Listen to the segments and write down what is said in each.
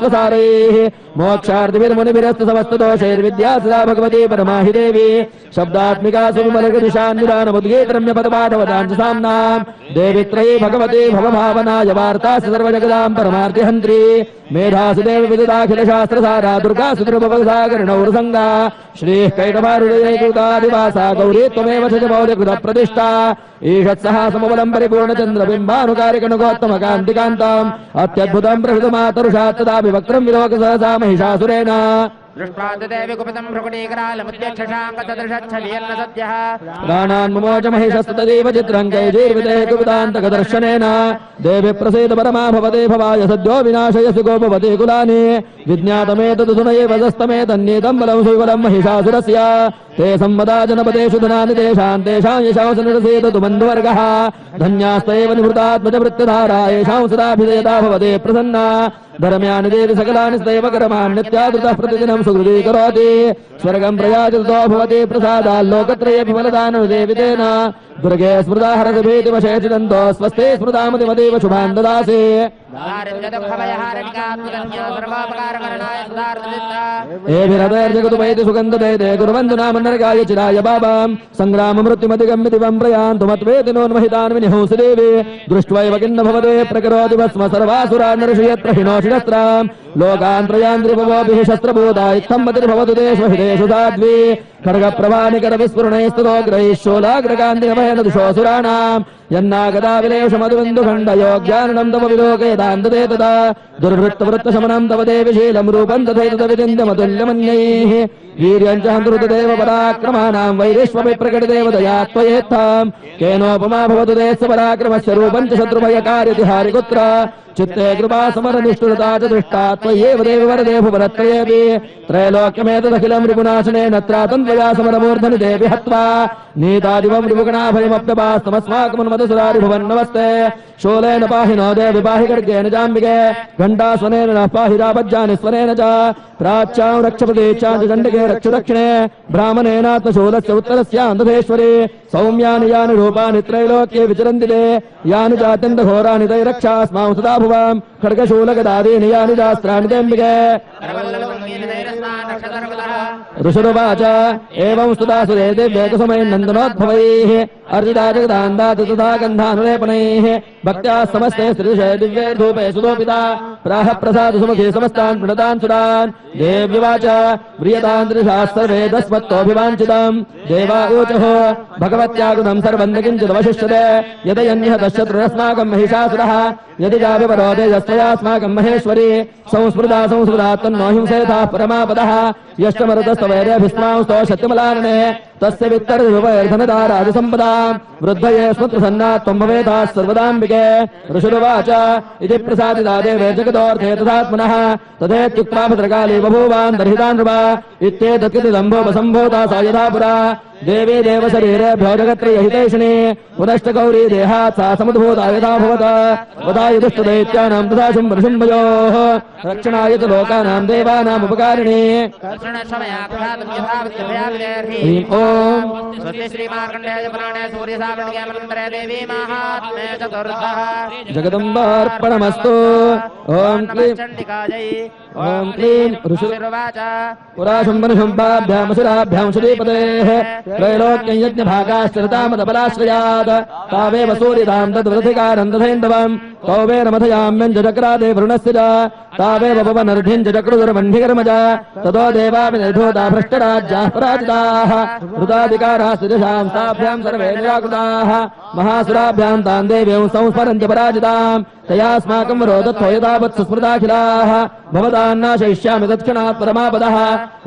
स्वसारैः मोक्षार्थिभिर्मुनिभिरस्तु समस्तदोषैर्विद्या सदा भगवती परमाहि देवी शब्दात्मिका सुविमलगदिशान्निदानमुद्गीतरम्य पदपाठवदाञ्च साम्नाम् देवित्रयी भगवती भवभावनाय वार्तासि सर्वजगदां परमार्तिहन्त्री मेधासु देव विदुदाखिलशास्त्रसारा दुर्गासु द्रुपवसागरणौरसङ्गा श्रीः कैटभारुदयैकूतादिवासा गौरी त्वमेव शतमौलिकृतप्रतिष्ठा ईषत्सः समबलं परिपूर्णचन्द्रबिम्बानुकारिकनुगोत्तमकान्तिकान्तम् अत्यद्भुतं प्रहृतमातरुषात् तदा विवक्त्रं विलोकसहसा महिषासुरेण दृष्ट्वादेवी कुपितं भ्रुकुटीकरालमुद्यक्षशाङ्कसदृशच्छलियन्न सद्यः प्राणान् मुमोच महिषस्तदेव चित्रं कैर्विदे कुपितान्तकदर्शनेन देवी प्रसीद परमा भवते भवाय सद्यो विनाशयसि गोपवते कुलानि विज्ञातमेतद् सुनयेव दस्तमेतन्नीतं बलं सुबलं महिषासुरस्य ते संवदा जनपदेषु धनानि तेषां यशांसि निरसेतु बन्धुवर्गः धन्यास्तेव निवृतात्मजवृत्तिधारा येषां सदाभिधेयता भवते प्रसन्ना धर्म्यानि देवि सकलानि स्तैव कर्माणि नित्यादृतः प्रतिदिनं सुकृतीकरोति स्वर्गं प्रयाचितो भवति प्रसादाल्लोकत्रये विमलदानं देवि तेन दुर्गे स्मृता हरति भीतिवशेषिदन्तो स्वस्ते स्मृतामतिमतीव शुभान् ददासि एभिरतैर्जगतुपैति सुगन्धदैते कुर्वन्तु नाम नरकाय चिराय बाबां सङ्ग्राममृत्युमधिगम्य दिवं प्रयान्तु मत्वेति नोन्महितान् विनिहंसि देवी दृष्ट्वैव किन्न भवते प्रकरोति भस्म सर्वासुरा नरषयत्प्रहिणोषिणस्त्रां लोकान्त्रयान्त्रिभवोभिः शस्त्रभूता इत्थं मतिर्भवतु तेषु हितेषु साध्वी खड्गप्रभानिकरविस्फुरणैस्ततोग्रैः शोलाग्रकान्तिनभयन दिशोऽसुराणाम् यन्नागदा विलेशमधुबिन्दुखण्डयोग्याननं तव विलोकयदान्तते तदा दुर्वृत्तवृत्तशमनं तव देवि शीलं रूपं तथैतदविचिन्त्यमतुल्यमन्यैः वीर्यं च हन्तुरुदेव पराक्रमाणां वैरेष्वपि प्रकटिदेव दया त्वयेत्थां केनोपमा भवतु देस्य पराक्रमस्य रूपं च शत्रुभयकार्यतिहारिकुत्र चित्ते कृपा समरनिष्ठुरता च दृष्टा त्वय्येव देवि वरदे भुवनत्रयेऽपि त्रैलोक्यमेतदखिलं रिपुनाशनेन त्रातं त्वया समरमूर्धनि देवि हत्वा नीतादिवं रिपुगणाभयमप्यपास्तमस्माकमुन्मदसुरारि भुवन्नमस्ते शूलेन पाहि नो देवि पाहि खड्गेन जाम्बिके घण्टास्वनेन नः पाहि रापज्जानि स्वनेन च प्राच्यां रक्षपदेच्छां च चण्डिके रक्षु दक्षिणे ब्राह्मणेनात्मशूलस्य उत्तरस्यान्धेश्वरी सौम्यानि यानि रूपाणि त्रैलोक्ये विचरन्ति ते यानि चात्यन्तघोराणि तैरक्षास्मां सदा भुवां खड्गशूलगदादीनि यानि शास्त्राणि तेऽम्बिके ऋषुरुवाच एवं स्तुता सुरे दिव्यैकसमयनन्दनोद्भवैः अर्जिता जगदान्दा तथा गन्धानुलेपनैः भक्त्या समस्ते स्त्रीशे दिव्ये धूपे सुधोपिता प्राह प्रसाद सुमुखे समस्तान् प्रणतान् सुरान् देव्युवाच प्रियतान् दृशाः सर्वे तस्मत्तोऽभिवाञ्छितम् देवा ऊचुः भगवत्यागुणं सर्वं न किञ्चिदवशिष्यते यदयन्यः तस्शत्रुरस्माकं महिषासुरः यदि चाभिवरोधे यस्त्वयास्माकं महेश्वरी संस्मृता तन्नो हिंसेथाः परमापदः यष्टमरुतस्तवैरेऽभिस्मांस्तो शक्तिमलानने तस्य वित्तर्धनदाराजसम्पदा वृद्धये स्मृतसन्ना त्वं भवेथाः सर्वदाम्बिके ऋषुरुवाच इति प्रसादिता देवे जगदोऽर्थे तथात्मनः तथेत्युक्त्वा भद्रकाली बभूवान् दर्हिता नृपा इत्येतत्कृतिदम्भोपसम्भूता सा यथा पुरा देवी देवशरीरेभ्यो जगत्त्रयहितैषिणी पुनश्च गौरी देहात् सा समुद्भूता यथा भवत वदाय दुष्टदैत्यानां तथा शुम्भयोः रक्षणाय च लोकानां देवानामुपकारिणी जगदम्बार्पणमस्तु ॐ क्लीं ऋषुरुवाच पुरा शुम्भनिशुम्भाभ्यामसुराभ्यां श्रीपतेः त्रैलोक्यं यज्ञभागाश्रितामदबलाश्रयात् तावेव सूर्यतां तद्वृथिकारं तथैन्दवम् तौवेरमथयाम्यञ्जचक्रादे वरुणस्य च तावेव पवनर्धिं च चक्रुदुर्वह्निकर्मज ततो देवाभिनिर्धूता भ्रष्टराज्याः पराजिताः वृताधिकाराः स्थितिशां ताभ्यां सर्वे निराकृताः महासुराभ्यां तां देवीं संस्मरन्ति पराजिताम् तयास्माकं रोदत्थो यथावत् सुस्मृताखिलाः भवदान्नाशयिष्यामि तत्क्षणात् परमापदः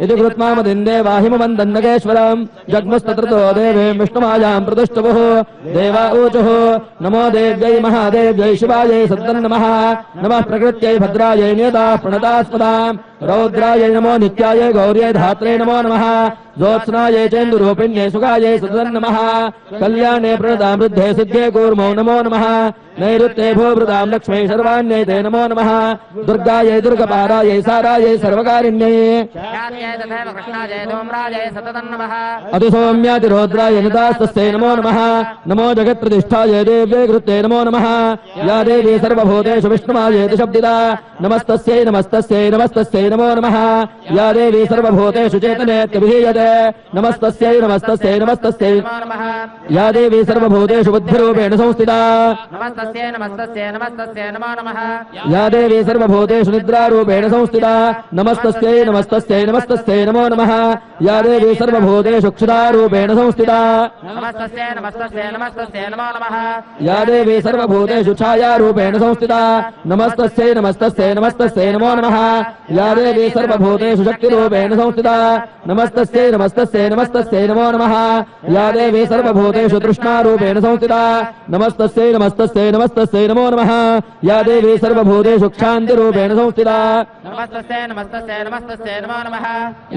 इति कृत्मामदिन्देवा हिमवन्दन्नगेश्वरम् जग्मुस्तत्रतो देवीं विष्णुमायां प्रदुष्टुः देवा ऊचुः नमो देव्यै महादेव्यै शिवायै सद्दन्नमः नमः प्रकृत्यै भद्रायै नियताः प्रणतास्पदाम् रौद्रायै नमो नित्यायै गौर्यै धात्रे नमो नमः ज्योत्स्नायै चेन्दुरूपिण्यै सुगायै सुतन्नमः कल्याणे प्रणदां वृद्धे सिद्धे कूर्मो नमो नमः नैऋत्ये भूभृतां लक्ष्मै सर्वाण्यै ते नमो नमः दुर्गायै दुर्गपारायै सारायै सर्वकारिण्यै ख्यात्यै तथैव कृष्णायै धूम्रायै सततं नमः अतिसौम्यातिरोद्राय निदास्तस्यै नमो नमः नमो जगत्प्रतिष्ठायै देव्यै कृत्यै नमो नमः या देवी सर्वभूतेषु विष्णुमायेति शब्दिता नमस्तस्यै नमस्तस्यै नमस्तस्यै नमो नमः या देवी सर्वभूतेषु चेतनेत्यभिधीयते नमस्तस्यै नमस्तस्यै नमस्तस्यै नमो नमः या देवी सर्वभूतेषु बुद्धिरूपेण संस्थिता नमस्तस्यै नमस्तस्यै नमस्तस्यै नमो नमः या देवी सर्वभूतेषु निद्रारूपेण संस्थिता नमस्तस्यै नमस्तस्यै नमस्तस्यै नमो नमः या देवी सर्वभूतेषु क्षुधारूपेण संस्थिता नमस्तस्यै नमस्तस्यै नमस्तस्यै नमो नमः या देवी सर्वभूतेषु छायारूपेण संस्थिता नमस्तस्यै नमस्तस्यै नमस्तस्यै नमो नमः या देवी सर्वभूतेषु शक्तिरूपेण संस्थिता नमस्तस्यै नमस्तस्यै नमस्तस्यै नमो नमः या देवी सर्वभूतेषु तृष्णारूपेण संस्थिता नमस्तस्यै नमस्तस्यै नमस्तस्यै नमो नमः या देवी सर्वभूतेषु क्षान्तिरूपेण संस्थिता नमस्तस्यै नमस्तस्यै नमस्तस्यै नमो नमः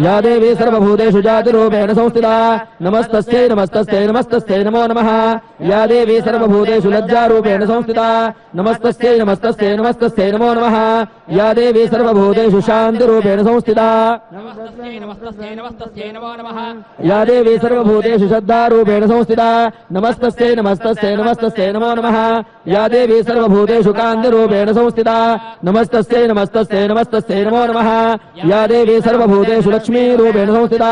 या देवी सर्वभूतेषु जातिरूपेण संस्थिता नमस्तस्यै नमस्तस्यै नमस्तस्यै नमो नमः या देवी सर्वभूतेषु लज्जारूपेण संस्थिता नमस्तस्यै नमस्तस्यै नमस्तस्यै नमो नमः या देवी सर्वभूतेषु शान्तिरूपेण संस्थिता नमस्तस्यै नमस्तस्यै नमस्तस्यै नमो नमः या देवी सर्वभूतेषु श्रद्धारूपेण संस्थिता नमस्तस्यै नमस्तस्यै नमस्तस्यै नमो नमः या देवी सर्वभूतेषु कान्तिरूपेण संस्थिता नमस्तस्यै नमस्तस्यै नमस्तस्यै नमो नमः या देवी सर्वभूतेषु लक्ष्मीरूपेण संस्थिता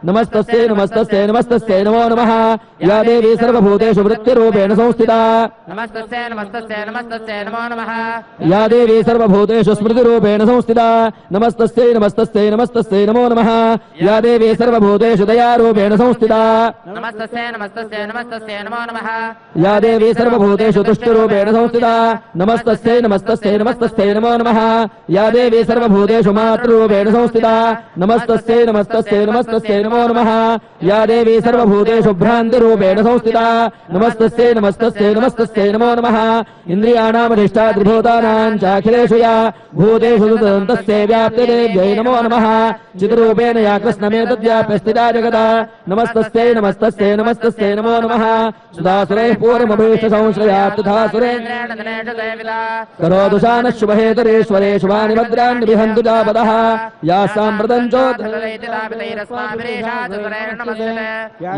नमस्तस्यै नमस्तस्यै नमस्तस्यै नमो नमः या देवी सर्वभूतेषु वृत्तिरूपेण संस्थिता नमस्तस्यै नमस्तस्यै नमस्तस्यै नमो नमः या देवी सर्वभूतेषु स्मृतिरूपेण संस्थिता नमस्तस्यै नमस्तस्यै नमस्तस्यै नमो नमः या देवी सर्वभूतेषु दयारूपेण संस्थिता नमस्तस्यै नमस्तस्यै नमस्तस्यै नमो नमः या देवी सर्वभूतेषु तुष्टिरूपेण संस्थिता नमस्तस्यै नमस्तस्यै नमस्तस्यै नमो नमः या देवी सर्वभूतेषु मातृरूपेण संस्थिता नमस्तस्यै नमस्तस्यै नमस्तस्यै नमो नमः या देवी सर्वभूतेषु भ्रान्तिरूपेण संस्थिता नमस्तस्यै नमस्तस्यै नमस्तस्यै नमो नमः इन्द्रियाणामधिष्ठात्रिभूतानां चाखिलेषु या भूतेषु तस्यै व्याप्तिदेव्यै नमो नमः चिद्रूपेण या कृष्णमेतद्व्याप्य स्थिता जगता नमस्तस्यै नमस्तस्यै नमस्तस्यै नमो नमः सुधासुरैः पूर्वमभीष्ट संश्रयात् तथा सुरेन्द्रेण दिनेषु देविता करोतु शानः शुभहेतरेश्वरे शुभानि भद्राणि विहन्तु जापदः या साम्प्रतं धृतैति तापितैरस्माभिरेषाचतुरेण नमस्ते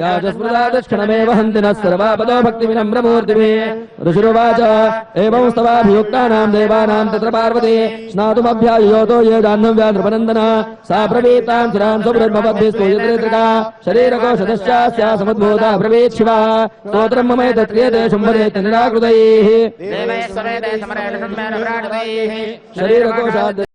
या च स्मृता दक्षिणमेव हन्ति नः सर्वापदो भक्तिविनम्रमूर्तिभिः ऋषिरुवाच एवं स्तवाभियुक्तानां देवानां तत्र पार्वती स्नातुमभ्यायुयोतो ये जाह्नव्या नृपनन्दन सा प्रवीतां चिरां सुब्रह्मपद्भिः स्तूयत्रिका शरीरकोशदश्चास्या समुद्भूता ब्रवीत् शिवा स्तोत्रं ममैतत्क्रियते शुम्भरेत्य निराकृतैः देवैश्वरे ते समरेण सन्मेन विराजतैः शरीरकोशात्